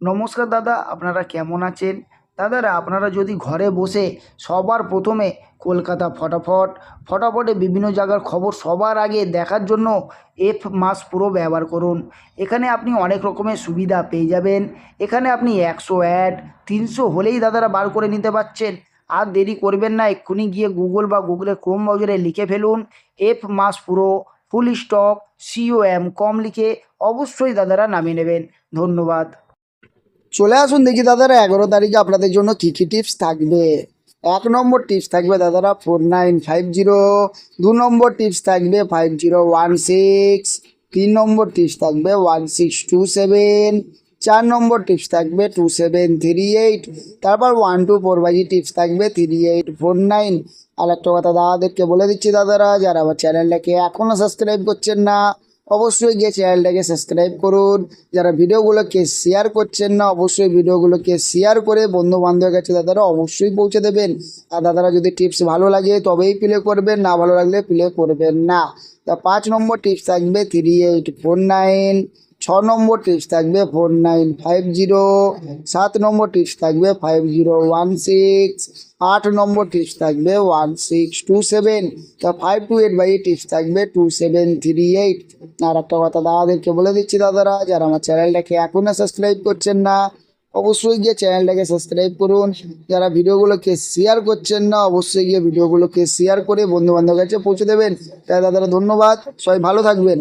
নমস্কার দাদা, আপনারা কেমন আছেন? দাদারা, আপনারা যদি ঘরে বসে সবার প্রথমে কলকাতা ফটাফটে বিভিন্ন জায়গার খবর সবার আগে দেখার জন্য এফ মাস প্রো ব্যবহার করুন। এখানে আপনি অনেক রকমের সুবিধা পেয়ে যাবেন। এখানে আপনি 100 অ্যাড 300 হলেই দাদারা বার করে নিতে পারছেন। আর দেরি করবেন না, এক্ষুনি গিয়ে গুগল বা গুগলে ক্রোম ব্রাউজারে লিখে ফেলুন এফ মাস প্রো ফুল স্টক COM কম লিখে অবশ্যই দাদারা নামিয়ে নেবেন। ধন্যবাদ। চলে আসুন দেখি দাদারা 11 তারিখে আপনাদের জন্য কী কী টিপস থাকবে। 1 নম্বর টিপস থাকবে দাদারা 4950। 2 নম্বর টিপস থাকবে 5016। 3 নম্বর টিপস থাকবে 1627। 4 নম্বর টিপস থাকবে 2738। তারপর 1 to 4 টিপস থাকবে 3849। আর একটা কথা দাদাদেরকে বলে দিচ্ছি দাদারা, যারা আমার চ্যানেলটাকে এখনও সাবস্ক্রাইব করছেন না অবশ্যই গিয়ে চ্যানেলটাকে সাবস্ক্রাইব করুন। যারা ভিডিওগুলোকে শেয়ার করছেন না অবশ্যই ভিডিওগুলোকে শেয়ার করে বন্ধু বান্ধবের কাছে দাদারা অবশ্যই পৌঁছে দেবেন। আর দাদারা যদি টিপস ভালো লাগে তবেই প্লে করবেন, না ভালো লাগলে প্লে করবেন না। তা 5 নম্বর টিপস থাকবে 3849। 6 নম্বর টিপস থাকবে 4950। 7 নম্বর টিপস থাকবে 5016। 8 নম্বর টিপস থাকবে 1627। তা 5 to 8 টিপস থাকবে 2738। আর একটা কথা দাদাদেরকে বলে দিচ্ছি দাদারা, যারা আমার চ্যানেলটাকে এখনও সাবস্ক্রাইব করছেন না অবশ্যই গিয়ে চ্যানেলটাকে সাবস্ক্রাইব করুন। যারা ভিডিওগুলোকে শেয়ার করছেন না অবশ্যই গিয়ে ভিডিওগুলোকে শেয়ার করে বন্ধু বান্ধবের কাছে পৌঁছে দেবেন। তাই দাদারা ধন্যবাদ, সবাই ভালো থাকবেন।